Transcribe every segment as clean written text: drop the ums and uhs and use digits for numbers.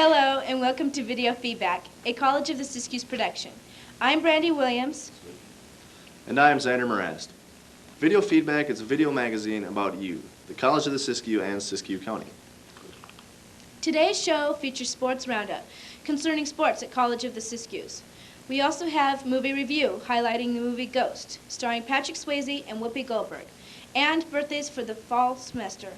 Hello, and welcome to Video Feedback, a College of the Siskiyous production. I'm Brandy Williams. And I'm Zander Morast. Video Feedback is a video magazine about you, the College of the Siskiyous and Siskiyous County. Today's show features Sports Roundup, concerning sports at College of the Siskiyous. We also have Movie Review, highlighting the movie Ghost, starring Patrick Swayze and Whoopi Goldberg, and birthdays for the fall semester.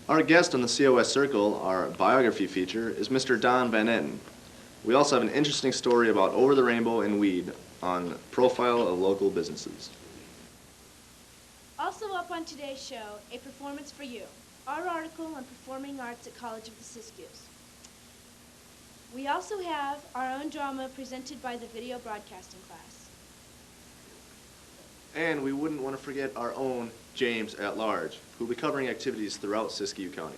Our guest on the C.O.S. Circle, our biography feature, is Mr. Don Van Etten. We also have an interesting story about Over the Rainbow and Weed on Profile of Local Businesses. Also up on today's show, a performance for you, our article on performing arts at College of the Siskiyous. We also have our own drama presented by the video broadcasting class. And we wouldn't want to forget our own James at Large, who will be covering activities throughout Siskiyous County.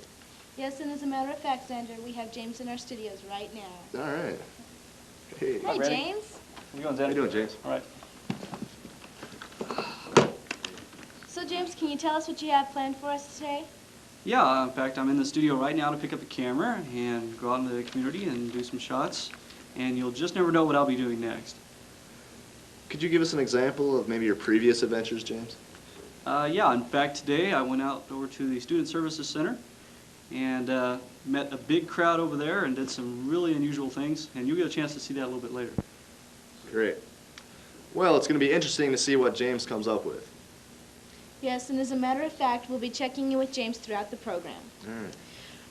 Yes, and as a matter of fact, Zander, we have James in our studios right now. All right. Hey. Hi, James. How you doing, Zander? How you doing, James? All right. So, James, can you tell us what you have planned for us today? Yeah, in fact, I'm in the studio right now to pick up a camera and go out into the community and do some shots. And you'll just never know what I'll be doing next. Could you give us an example of maybe your previous adventures, James? Yeah, in fact, today I went out over to the Student Services Center and met a big crowd over there and did some really unusual things. And you'll get a chance to see that a little bit later. Great. Well, it's going to be interesting to see what James comes up with. Yes, and as a matter of fact, we'll be checking in with James throughout the program. All right.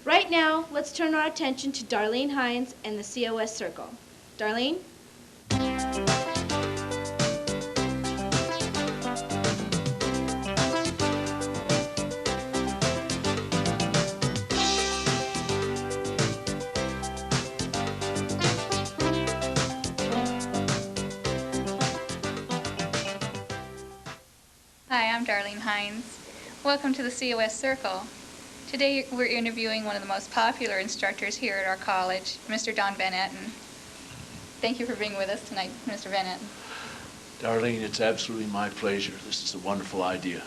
Right now, let's turn our attention to Darlene Hines and the C.O.S. Circle. Darlene? Hi, I'm Darlene Hines. Welcome to the C.O.S. Circle. Today we're interviewing one of the most popular instructors here at our college, Mr. Don Van Etten. Thank you for being with us tonight, Mr. Van Etten. Darlene, it's absolutely my pleasure. This is a wonderful idea.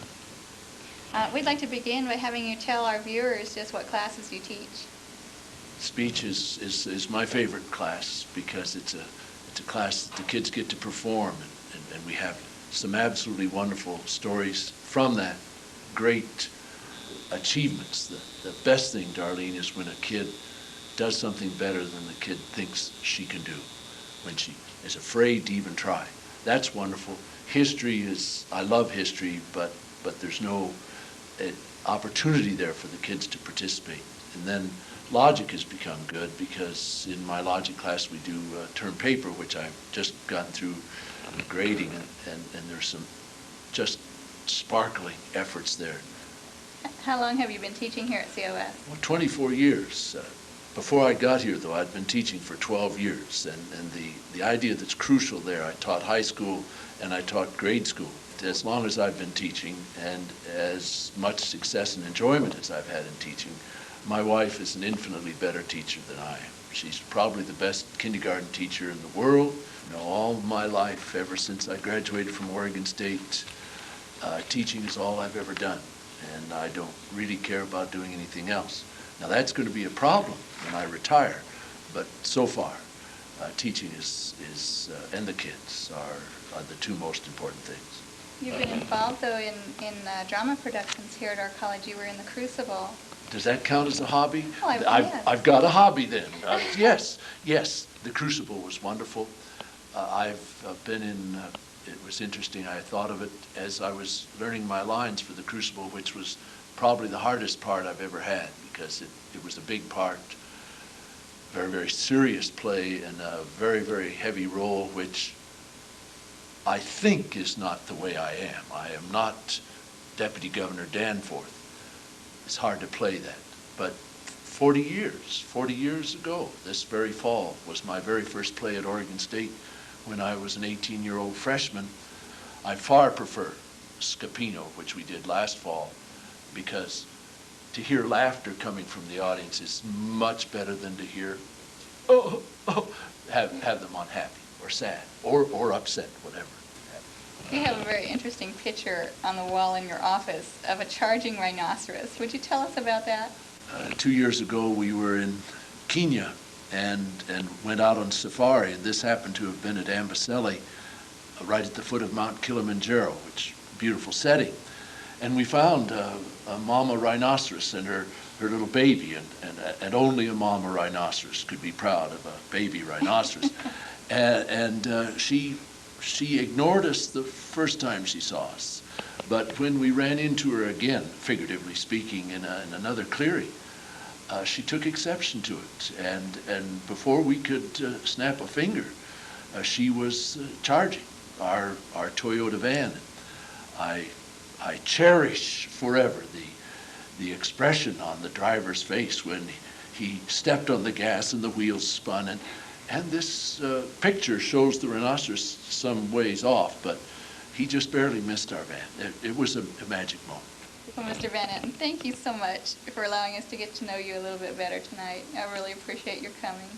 We'd like to begin by having you tell our viewers just what classes you teach. Speech is my favorite class because it's a class that the kids get to perform, and we have some absolutely wonderful stories from that. Great achievements. The best thing, Darlene, is when a kid does something better than the kid thinks she can do, when she is afraid to even try. That's wonderful. History is, I love history, but there's no opportunity there for the kids to participate. And then logic has become good because in my logic class we do term paper, which I've just gotten through grading, and there's some just sparkling efforts there. How long have you been teaching here at C.O.S.? Well, 24 years. Before I got here, though, I'd been teaching for 12 years, and the idea that's crucial there, I taught high school and I taught grade school. As long as I've been teaching, and as much success and enjoyment as I've had in teaching, my wife is an infinitely better teacher than I am. She's probably the best kindergarten teacher in the world. You know, all my life, ever since I graduated from Oregon State, teaching is all I've ever done, and I don't really care about doing anything else. Now that's going to be a problem when I retire, but so far, teaching is and the kids are the two most important things. You've been involved, though, in drama productions here at our college. You were in The Crucible. Does that count as a hobby? Oh, yes. I've got a hobby then. Yes, The Crucible was wonderful. I've been in, it was interesting, I thought of it as I was learning my lines for The Crucible, which was probably the hardest part I've ever had because it was a big part, very, very serious play and a very, very heavy role, which I think is not the way I am. I am not Deputy Governor Danforth. It's hard to play that. But 40 years ago, this very fall, was my very first play at Oregon State when I was an 18-year-old freshman. I far prefer Scapino, which we did last fall, because to hear laughter coming from the audience is much better than to hear, have them unhappy or sad or upset, whatever. You have a very interesting picture on the wall in your office of a charging rhinoceros. Would you tell us about that? 2 years ago, we were in Kenya and went out on safari, and this happened to have been at Amboseli, right at the foot of Mount Kilimanjaro, which beautiful setting. And we found a mama rhinoceros and her little baby, and only a mama rhinoceros could be proud of a baby rhinoceros. She ignored us the first time she saw us, but when we ran into her again, figuratively speaking, in another clearing, she took exception to it, and before we could snap a finger, she was charging our Toyota van. I cherish forever the expression on the driver's face when he stepped on the gas and the wheels spun, and this picture shows the rhinoceros some ways off, but he just barely missed our van. It was a magic moment. Well, Mr. Van Etten, thank you so much for allowing us to get to know you a little bit better tonight. I really appreciate your coming.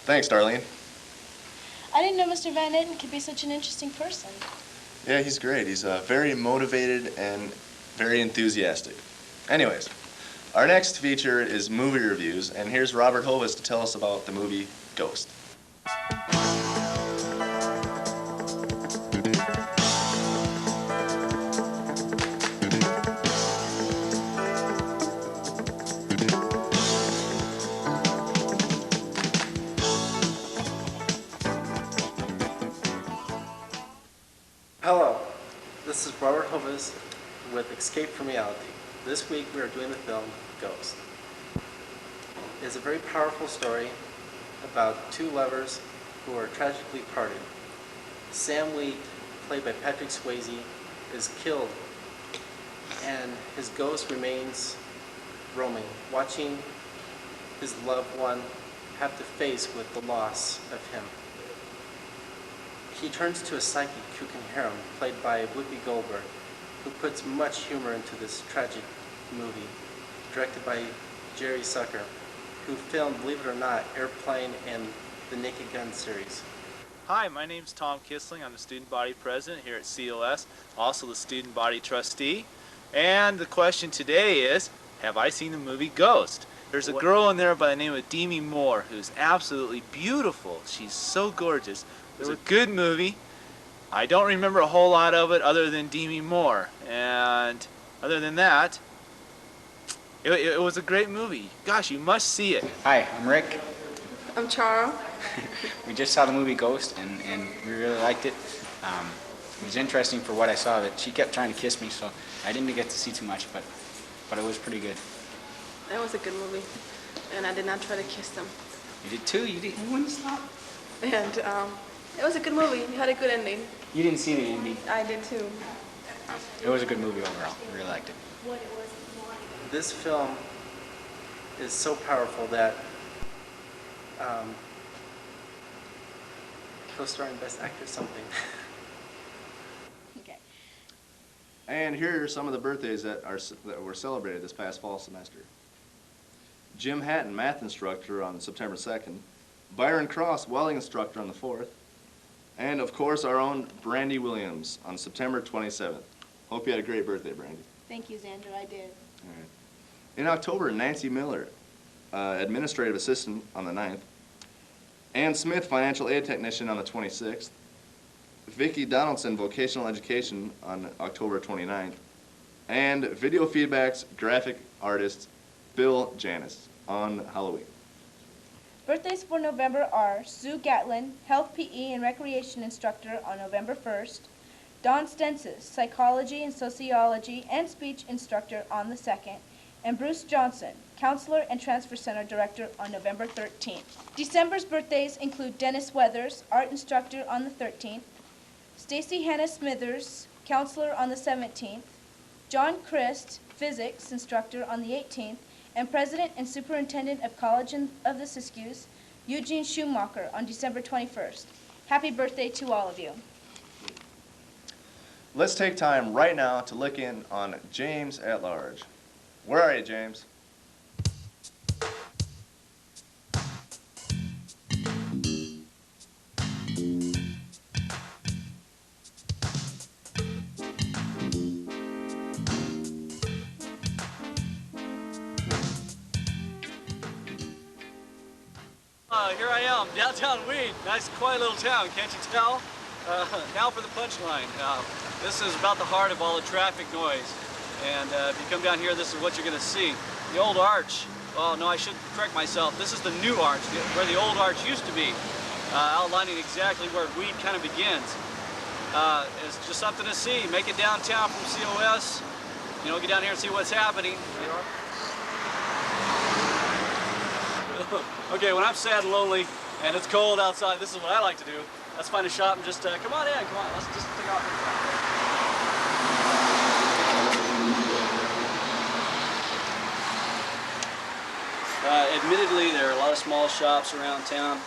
Thanks, Darlene. I didn't know Mr. Van Etten could be such an interesting person. Yeah, he's great. He's very motivated and very enthusiastic. Anyways, our next feature is movie reviews, and here's Robert Hovis to tell us about the movie Ghost. Hello, this is Robert Hovis with Escape from Reality. This week we are doing the film Ghost. It's a very powerful story about two lovers who are tragically parted. Sam Wheat, played by Patrick Swayze, is killed, and his ghost remains roaming, watching his loved one have to face with the loss of him. He turns to a psychic who can hear him, played by Whoopi Goldberg, who puts much humor into this tragic movie, directed by Jerry Zucker, who filmed, believe it or not, Airplane and the Naked Gun series. Hi, my name's Tom Kissling. I'm the student body president here at C.O.S, also the student body trustee. And the question today is, have I seen the movie Ghost? There's a girl in there by the name of Demi Moore who's absolutely beautiful. She's so gorgeous. It was a good movie. I don't remember a whole lot of it other than Demi Moore. And other than that, it was a great movie. Gosh, you must see it. Hi, I'm Rick. I'm Charo. We just saw the movie Ghost, and we really liked it. It was interesting for what I saw. That she kept trying to kiss me, so I didn't get to see too much, but it was pretty good. That was a good movie, and I did not try to kiss them. You did too. You wouldn't stop. And it was a good movie. It had a good ending. You didn't see the ending. I did too. It was a good movie overall. I really liked it. This film is so powerful that co-starring Best Actor something. Okay. And here are some of the birthdays that were celebrated this past fall semester. Jim Hatton, math instructor, on September 2nd. Byron Cross, welding instructor, on the 4th. And of course, our own Brandy Williams on September 27th. Hope you had a great birthday, Brandy. Thank you, Zander. I did. All right. In October, Nancy Miller, administrative assistant, on the 9th. Ann Smith, financial aid technician, on the 26th. Vicki Donaldson, vocational education, on October 29th. And video feedbacks graphic artist Bill Janis on Halloween. Birthdays for November are Sue Gatlin, health PE and recreation instructor, on November 1st. Don Stensis, psychology and sociology and speech instructor, on the 2nd. And Bruce Johnson, counselor and transfer center director, on November 13th. December's birthdays include Dennis Weathers, art instructor, on the 13th. Stacy Hannah Smithers, counselor, on the 17th. John Christ, physics instructor, on the 18th. And president and superintendent of College of the Siskiyous, Eugene Schumacher, on December 21st. Happy birthday to all of you. Let's take time right now to look in on James at large. Where are you, James? Here I am, downtown Weed. Nice, quiet little town, can't you tell? Now for the punchline. This is about the heart of all the traffic noise. And if you come down here, this is what you're going to see. The old arch. Oh, no, I should correct myself. This is the new arch, where the old arch used to be, outlining exactly where Weed kind of begins. It's just something to see. Make it downtown from C.O.S. You know, get down here and see what's happening. Okay, when I'm sad and lonely and it's cold outside, this is what I like to do. Let's find a shop and just come on in, come on. Let's just take off. Admittedly, there are a lot of small shops around town,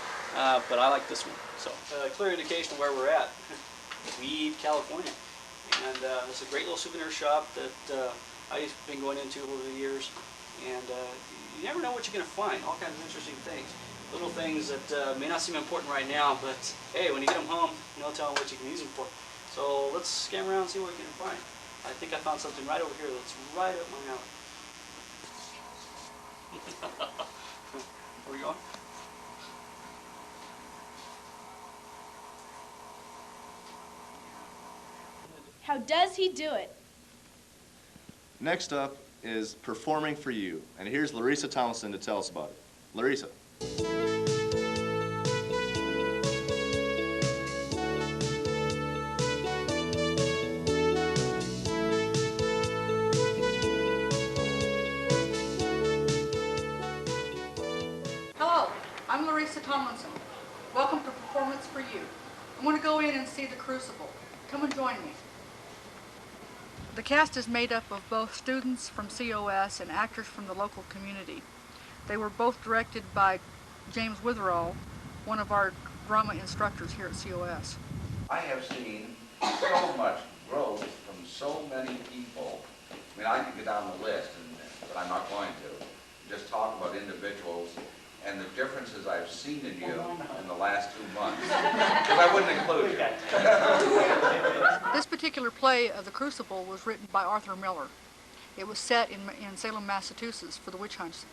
but I like this one. So, clear indication of where we're at. Weed, California. And it's a great little souvenir shop that I've been going into over the years. And you never know what you're going to find, all kinds of interesting things. Little things that may not seem important right now, but hey, when you get them home, you know, tell them what you can use them for. So let's scan around and see what we can find. I think I found something right over here that's right up my alley. Where are we going? How does he do it? Next up is Performing for You, and here's Laurisa Tomlinson to tell us about it. Laurisa. Hello, I'm Laurisa Tomlinson. Welcome to Performance for You. I'm going to go in and see the Crucible. Come and join me. The cast is made up of both students from C.O.S. and actors from the local community. They were both directed by James Witherall, one of our drama instructors here at C.O.S. I have seen so much growth from so many people. I mean, I could go down the list, but I'm not going to. Just talk about individuals and the differences I've seen in you in the last 2 months. Because I wouldn't include you. This particular play of The Crucible was written by Arthur Miller. It was set in Salem, Massachusetts for the witch hunts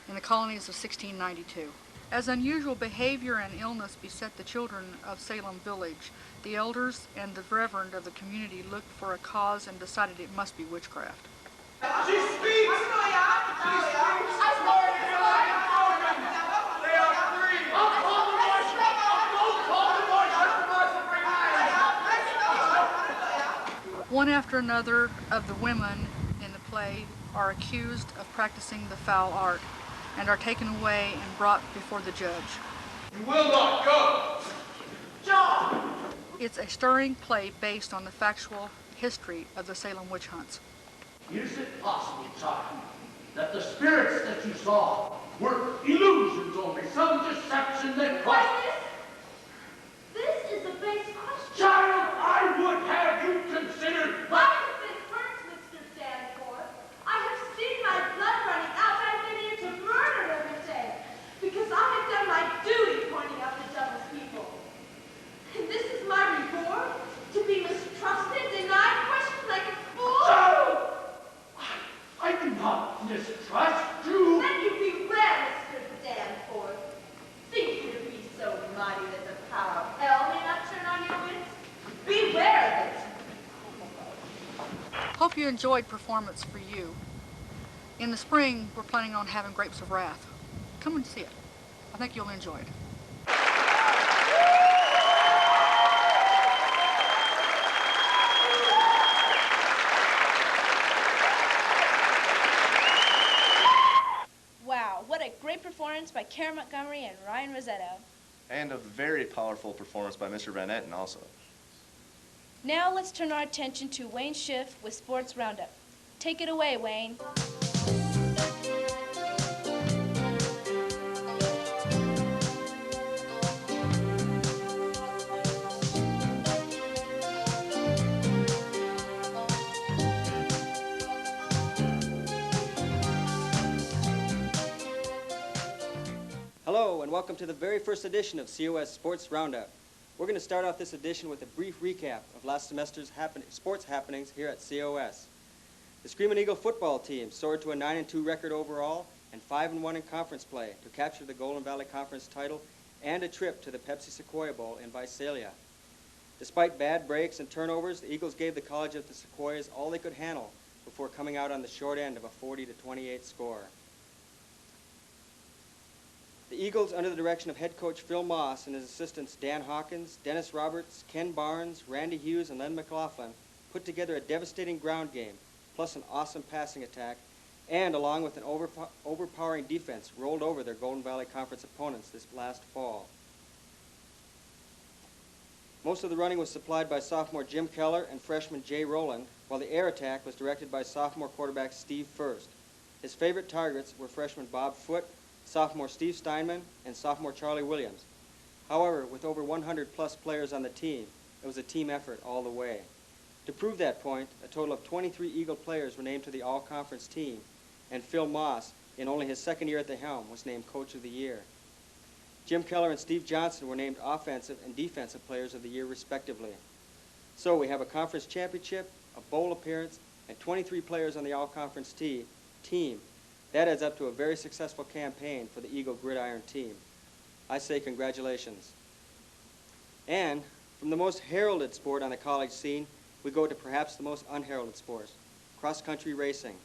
in the colonies of 1692. As unusual behavior and illness beset the children of Salem village, the elders and the reverend of the community looked for a cause and decided it must be witchcraft. She speaks! One after another of the women in the play are accused of practicing the foul art and are taken away and brought before the judge. You will not go! John! It's a stirring play based on the factual history of the Salem witch hunts. Is it possible, child, that the spirits that you saw were illusions only, some deception that caused... This is a base question. Child, I would have you consider... I have been hurt, Mr. Danforth. I have seen my blood running out. I've been here to murder every day because I have done my duty pointing out the dumbest people. And this is my reward? To be mistrusted, denied, questioned like a fool? Child! I do not mistrust you. Then you beware, Mr. Danforth. Think you to be so mighty that the power of hell may not turn on your wits? Beware of it. Hope you enjoyed Performance for You. In the spring, we're planning on having Grapes of Wrath. Come and see it. I think you'll enjoy it. Wow, what a great performance by Karen Montgomery and Ryan Rossetto. And a very powerful performance by Mr. Van Etten also. Now let's turn our attention to Wayne Schiff with Sports Roundup. Take it away, Wayne. Hello, and welcome to the very first edition of C.O.S. Sports Roundup. We're going to start off this edition with a brief recap of last semester's sports happenings here at C.O.S. The Screaming Eagle football team soared to a 9-2 record overall and 5-1 in conference play to capture the Golden Valley Conference title and a trip to the Pepsi Sequoia Bowl in Visalia. Despite bad breaks and turnovers, the Eagles gave the College of the Sequoias all they could handle before coming out on the short end of a 40-28 score. The Eagles, under the direction of head coach Phil Moss and his assistants Dan Hawkins, Dennis Roberts, Ken Barnes, Randy Hughes, and Len McLaughlin, put together a devastating ground game, plus an awesome passing attack, and along with an overpowering defense, rolled over their Golden Valley Conference opponents this last fall. Most of the running was supplied by sophomore Jim Keller and freshman Jay Rowland, while the air attack was directed by sophomore quarterback Steve First. His favorite targets were freshman Bob Foote, sophomore Steve Steinman, and sophomore Charlie Williams. However, with over 100-plus players on the team, it was a team effort all the way. To prove that point, a total of 23 Eagle players were named to the all-conference team, and Phil Moss, in only his second year at the helm, was named Coach of the Year. Jim Keller and Steve Johnson were named Offensive and Defensive Players of the Year, respectively. So we have a conference championship, a bowl appearance, and 23 players on the all-conference team. That adds up to a very successful campaign for the Eagle Gridiron team. I say congratulations. And from the most heralded sport on the college scene, we go to perhaps the most unheralded sport, cross-country racing.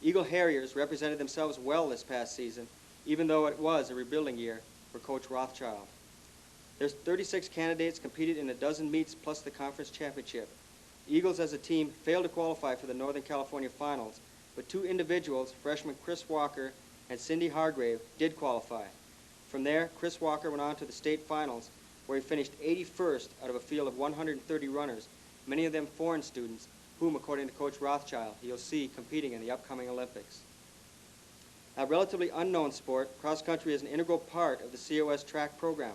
Eagle Harriers represented themselves well this past season, even though it was a rebuilding year for Coach Rothschild. There's 36 candidates competed in a dozen meets plus the conference championship. Eagles as a team failed to qualify for the Northern California finals, but two individuals, freshman Chris Walker and Cindy Hargrave, did qualify. From there, Chris Walker went on to the state finals, where he finished 81st out of a field of 130 runners, many of them foreign students, whom, according to Coach Rothschild, you'll see competing in the upcoming Olympics. A relatively unknown sport, cross-country is an integral part of the C.O.S. track program.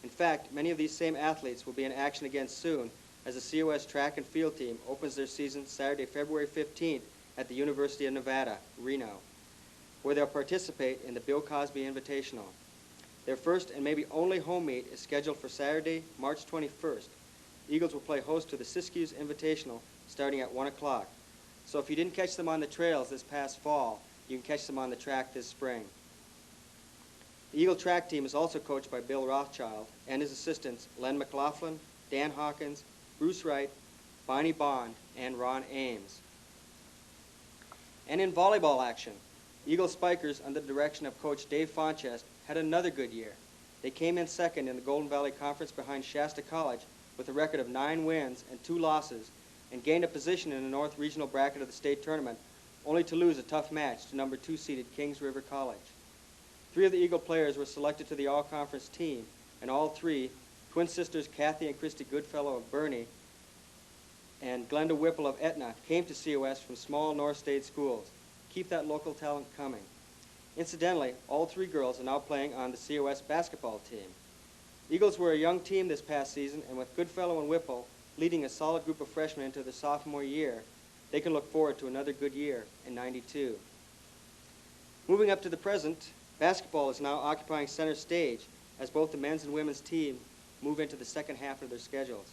In fact, many of these same athletes will be in action again soon as the C.O.S. track and field team opens their season Saturday, February 15th at the University of Nevada, Reno, where they'll participate in the Bill Cosby Invitational. Their first and maybe only home meet is scheduled for Saturday, March 21st. Eagles will play host to the Siskiyous Invitational starting at 1 o'clock. So if you didn't catch them on the trails this past fall, you can catch them on the track this spring. The Eagle track team is also coached by Bill Rothschild and his assistants Len McLaughlin, Dan Hawkins, Bruce Wright, Bonnie Bond, and Ron Ames. And in volleyball action, Eagle Spikers, under the direction of Coach Dave Fonchest, had another good year. They came in second in the Golden Valley Conference behind Shasta College with a record of 9 wins and 2 losses, and gained a position in the North Regional bracket of the state tournament, only to lose a tough match to number 2-seeded Kings River College. 3 of the Eagle players were selected to the all-conference team, and all 3, twin sisters Kathy and Christy Goodfellow of Bernie and Glenda Whipple of Etna, came to C.O.S. from small North State schools. Keep that local talent coming. Incidentally, all 3 girls are now playing on the C.O.S. basketball team. Eagles were a young team this past season, and with Goodfellow and Whipple leading a solid group of freshmen into their sophomore year, they can look forward to another good year in '92. Moving up to the present, basketball is now occupying center stage as both the men's and women's team move into the second half of their schedules.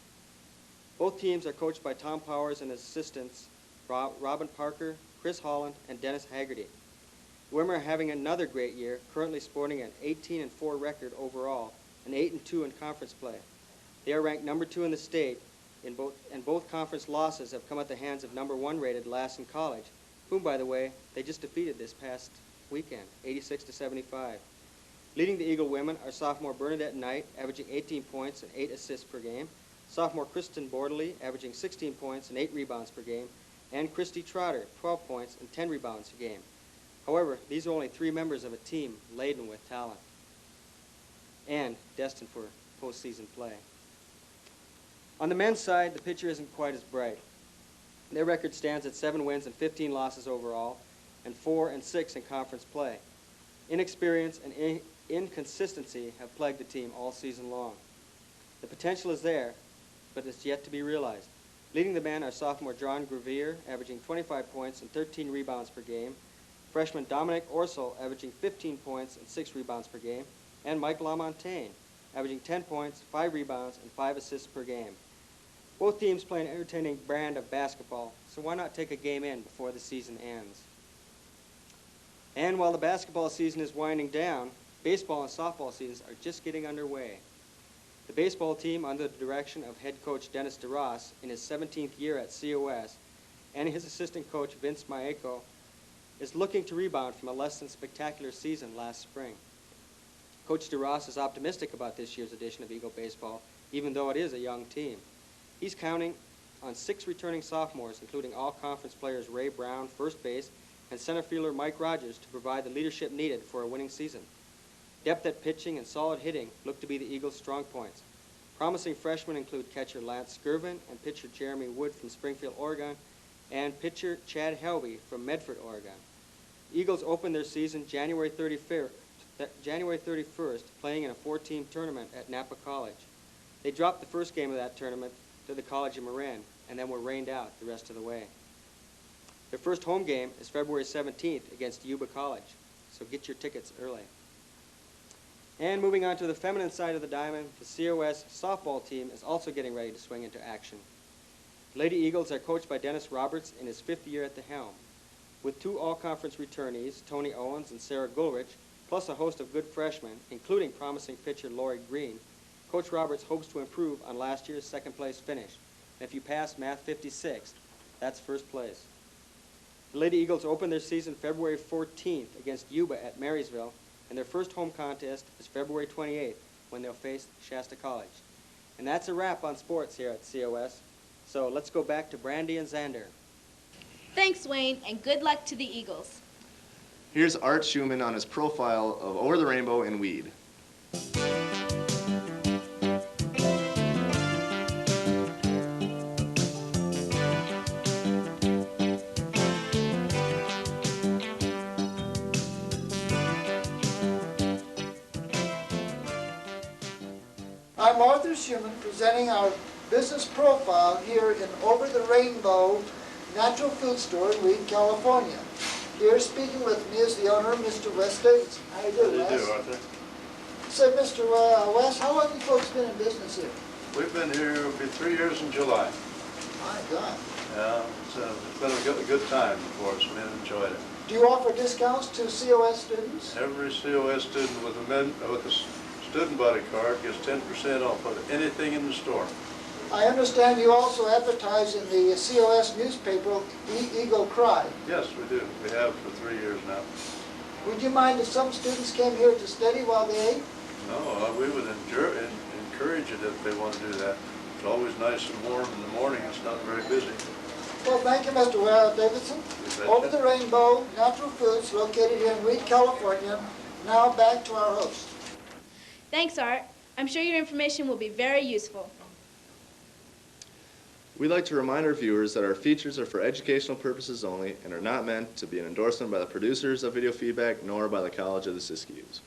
Both teams are coached by Tom Powers and his assistants, Robin Parker, Chris Holland, and Dennis Haggerty. The women are having another great year, currently sporting an 18-4 record overall and 8-2 in conference play. They are ranked number 2 in the state, and both conference losses have come at the hands of number 1 rated Lassen College, whom, by the way, they just defeated this past weekend, 86-75. Leading the Eagle women are sophomore Bernadette Knight, averaging 18 points and 8 assists per game, sophomore Kristen Bordeley, averaging 16 points and 8 rebounds per game, and Christy Trotter, 12 points and 10 rebounds per game. However, these are only 3 members of a team laden with talent and destined for postseason play. On the men's side, the picture isn't quite as bright. Their record stands at 7 wins and 15 losses overall, and 4 and 6 in conference play. Inexperience and inconsistency have plagued the team all season long. The potential is there, but it's yet to be realized. Leading the men are sophomore John Gravier, averaging 25 points and 13 rebounds per game, freshman Dominic Orsel, averaging 15 points and 6 rebounds per game, and Mike LaMontagne, averaging 10 points, 5 rebounds, and 5 assists per game. Both teams play an entertaining brand of basketball, so why not take a game in before the season ends? And while the basketball season is winding down, baseball and softball seasons are just getting underway. The baseball team, under the direction of head coach Dennis DeRoss in his 17th year at C.O.S., and his assistant coach Vince Maeko, is looking to rebound from a less than spectacular season last spring. Coach DeRoss is optimistic about this year's edition of Eagle Baseball, even though it is a young team. He's counting on 6 returning sophomores, including all-conference players Ray Brown, first base, and center fielder Mike Rogers, to provide the leadership needed for a winning season. Depth at pitching and solid hitting look to be the Eagles' strong points. Promising freshmen include catcher Lance Skirvin and pitcher Jeremy Wood from Springfield, Oregon, and pitcher Chad Helby from Medford, Oregon. The Eagles opened their season January 31st, playing in a 4-team tournament at Napa College. They dropped the first game of that tournament to the College of Marin, and then were rained out the rest of the way. Their first home game is February 17th against Yuba College, so get your tickets early. And moving on to the feminine side of the diamond, the C.O.S. softball team is also getting ready to swing into action. Lady Eagles are coached by Dennis Roberts in his 5th year at the helm. With 2 all-conference returnees, Tony Owens and Sarah Gulrich, plus a host of good freshmen, including promising pitcher Lori Green, Coach Roberts hopes to improve on last year's second-place finish. And if you pass Math 56, that's first place. The Lady Eagles open their season February 14th against Yuba at Marysville, and their first home contest is February 28th when they'll face Shasta College. And that's a wrap on sports here at C.O.S. So let's go back to Brandy and Zander. Thanks, Wayne, and good luck to the Eagles. Here's Art Schumann on his profile of Over the Rainbow and Weed. I'm Arthur Schumann, presenting our business profile here in Over the Rainbow Natural Food Store in Weed, California. Here speaking with me is the owner, Mr. Wes Davidson. How you doing, Wes? How do you do, Arthur? So, Mr. Wes, how long have you folks been in business here? We've been here, it'll be 3 years in July. My God. Yeah, it's been a good time for us. We enjoyed it. Do you offer discounts to C.O.S. students? Every C.O.S. student with a student body card gets 10% off of anything in the store. I understand you also advertise in the C.O.S. newspaper, Eagle Cry. Yes, we do. We have for 3 years now. Would you mind if some students came here to study while they ate? No, we would encourage it if they want to do that. It's always nice and warm in the morning. It's not very busy. Well, thank you, Mr. Davidson. Over the Rainbow Natural Foods, located here in Weed, California. Now back to our host. Thanks, Art. I'm sure your information will be very useful. We'd like to remind our viewers that our features are for educational purposes only and are not meant to be an endorsement by the producers of Video Feedback nor by the College of the Siskiyous.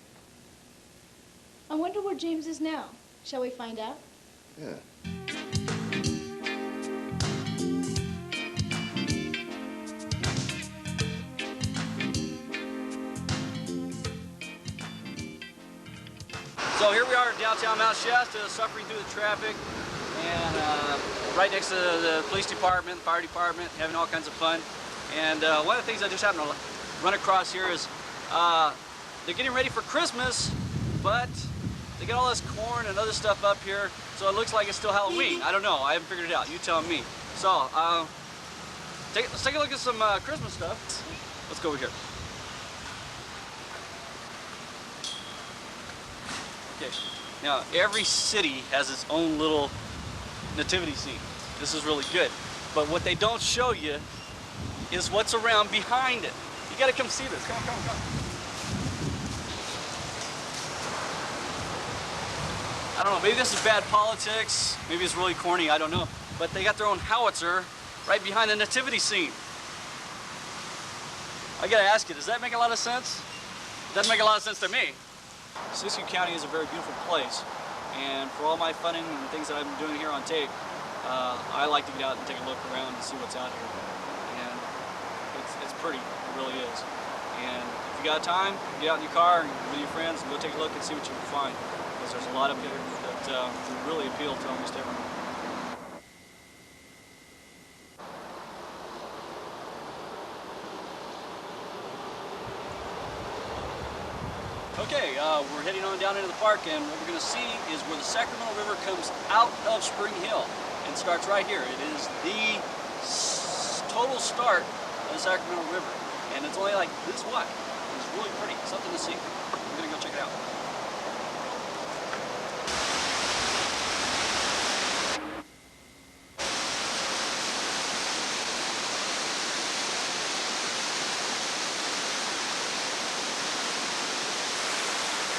I wonder where James is now. Shall we find out? Yeah. So here we are in downtown Mount Shasta, suffering through the traffic, and right next to the police department, fire department, having all kinds of fun. And one of the things I just happened to run across here is they're getting ready for Christmas, but they got all this corn and other stuff up here, so it looks like it's still Halloween. I don't know. I haven't figured it out. You tell me. So let's take a look at some Christmas stuff. Let's go over here. Okay. Now, every city has its own little nativity scene. This is really good. But what they don't show you is what's around behind it. You gotta come see this. Come. I don't know, maybe this is bad politics, maybe it's really corny, I don't know. But they got their own howitzer right behind the nativity scene. I gotta ask you, does that make a lot of sense? It doesn't make a lot of sense to me. Siskiyous County is a very beautiful place, and for all my funning and things that I'm doing here on tape, I like to get out and take a look around and see what's out here. And it's pretty, it really is. And if you got time, get out in your car and with your friends and go take a look and see what you can find. Because there's a lot of here that really appeal to almost everyone. Okay, we're heading on down into the park, and what we're going to see is where the Sacramento River comes out of Spring Hill and starts right here. It is the total start of the Sacramento River, and it's only like this wide. It's really pretty, something to see. We're going to go check it out.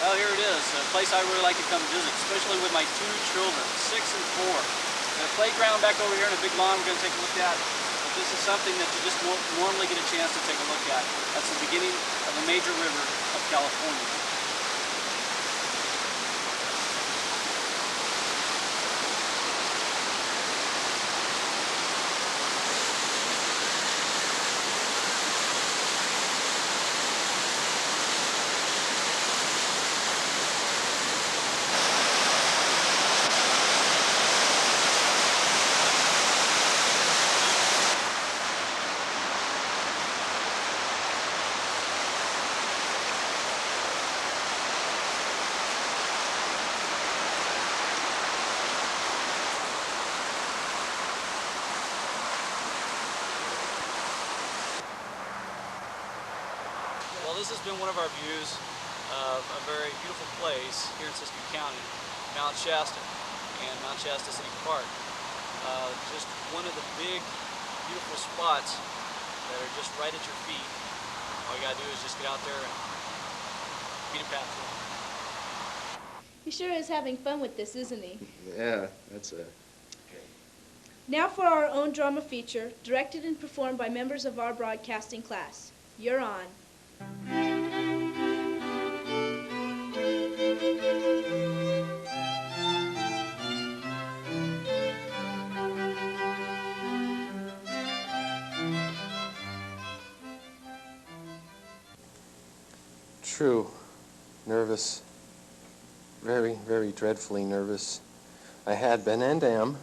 Well, here it is, a place I really like to come visit, especially with my two children, 6 and 4. Got a playground back over here and a big lawn we're going to take a look at. But this is something that you just won't normally get a chance to take a look at. That's the beginning of a major river of California. Well, this has been one of our views of a very beautiful place here in Siskiyous County, Mount Shasta and Mount Shasta City Park. Just one of the big, beautiful spots that are just right at your feet. All you gotta do is just get out there and beat a path through. He sure is having fun with this, isn't he? Yeah, that's it. Now for our own drama feature, directed and performed by members of our broadcasting class. You're on. True. Nervous. Very, very dreadfully nervous. I had been and am.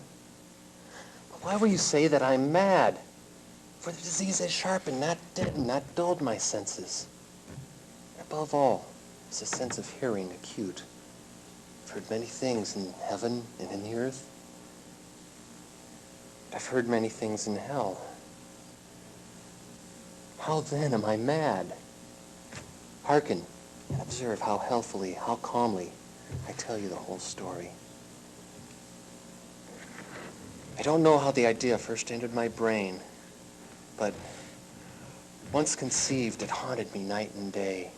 But why will you say that I'm mad? For the disease has sharpened, not deadened, not dulled my senses. Above all, is a sense of hearing acute. I've heard many things in heaven and in the earth. I've heard many things in hell. How then am I mad? Hearken and observe how healthily, how calmly I tell you the whole story. I don't know how the idea first entered my brain, but once conceived, it haunted me night and day.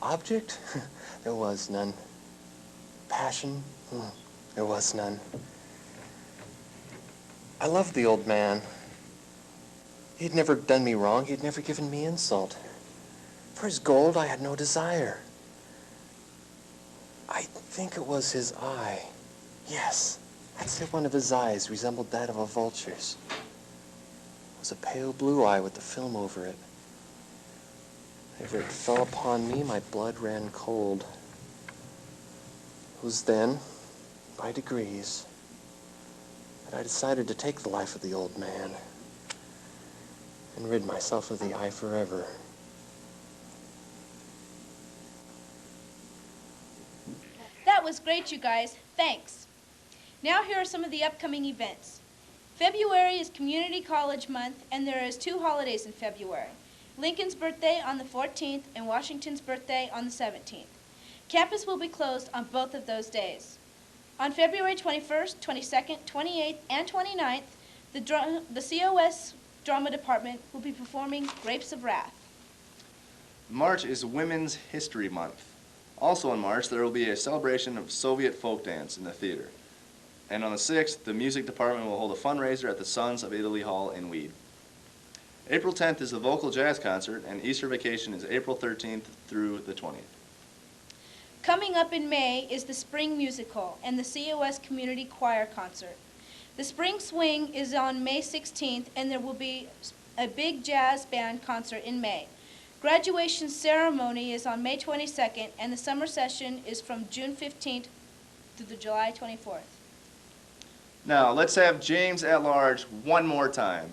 Object? There was none. Passion? There was none. I loved the old man. He had never done me wrong. He had never given me insult. For his gold, I had no desire. I think it was his eye. Yes, I'd say one of his eyes resembled that of a vulture's. It was a pale blue eye with the film over it. Whenever it fell upon me, my blood ran cold. It was then, by degrees, that I decided to take the life of the old man and rid myself of the eye forever. That was great, you guys. Thanks. Now here are some of the upcoming events. February is Community College Month, and there is 2 holidays in February. Lincoln's birthday on the 14th and Washington's birthday on the 17th. Campus will be closed on both of those days. On February 21st, 22nd, 28th, and 29th, the C.O.S. Drama Department will be performing Grapes of Wrath. March is Women's History Month. Also in March, there will be a celebration of Soviet folk dance in the theater. And on the 6th, the music department will hold a fundraiser at the Sons of Italy Hall in Weed. April 10th is the vocal jazz concert, and Easter vacation is April 13th through the 20th. Coming up in May is the Spring Musical and the C.O.S. Community Choir Concert. The Spring Swing is on May 16th, and there will be a big jazz band concert in May. Graduation ceremony is on May 22nd, and the summer session is from June 15th through the July 24th. Now, let's have James at large one more time.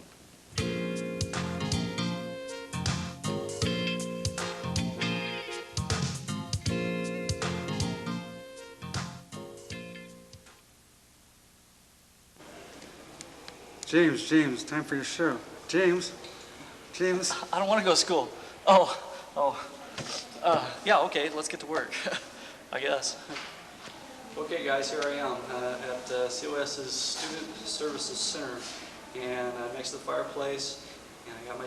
James, time for your show. James. I don't want to go to school. Yeah, okay, let's get to work, I guess. Okay, guys, here I am at C.O.S.'s Student Services Center, and I'm next to the fireplace, and I got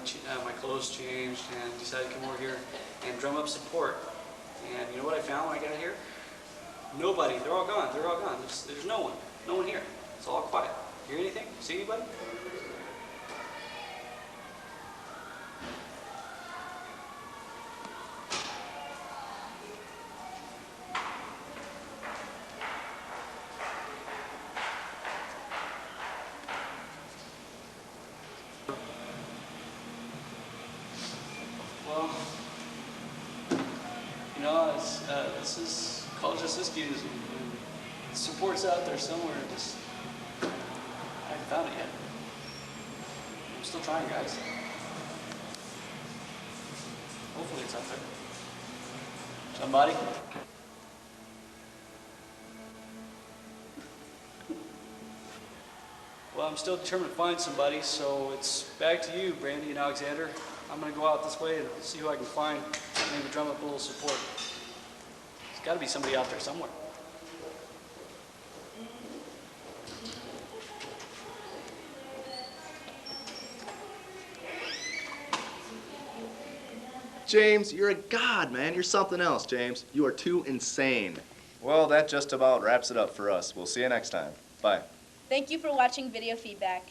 my clothes changed, and decided to come over here and drum up support. And you know what I found when I got here? Nobody. They're all gone. There's no one here. It's all quiet. Hear anything? See anybody? Well, you know, this is College of Siskiyous, and support's out there somewhere. Just I haven't found it yet. I'm still trying, guys. Hopefully it's out there. Somebody? Well, I'm still determined to find somebody, so it's back to you, Brandy and Alexander. I'm going to go out this way and see who I can find, maybe drum up a little support. There's got to be somebody out there somewhere. James, you're a god, man. You're something else, James. You are too insane. Well, that just about wraps it up for us. We'll see you next time. Bye. Thank you for watching Video Feedback.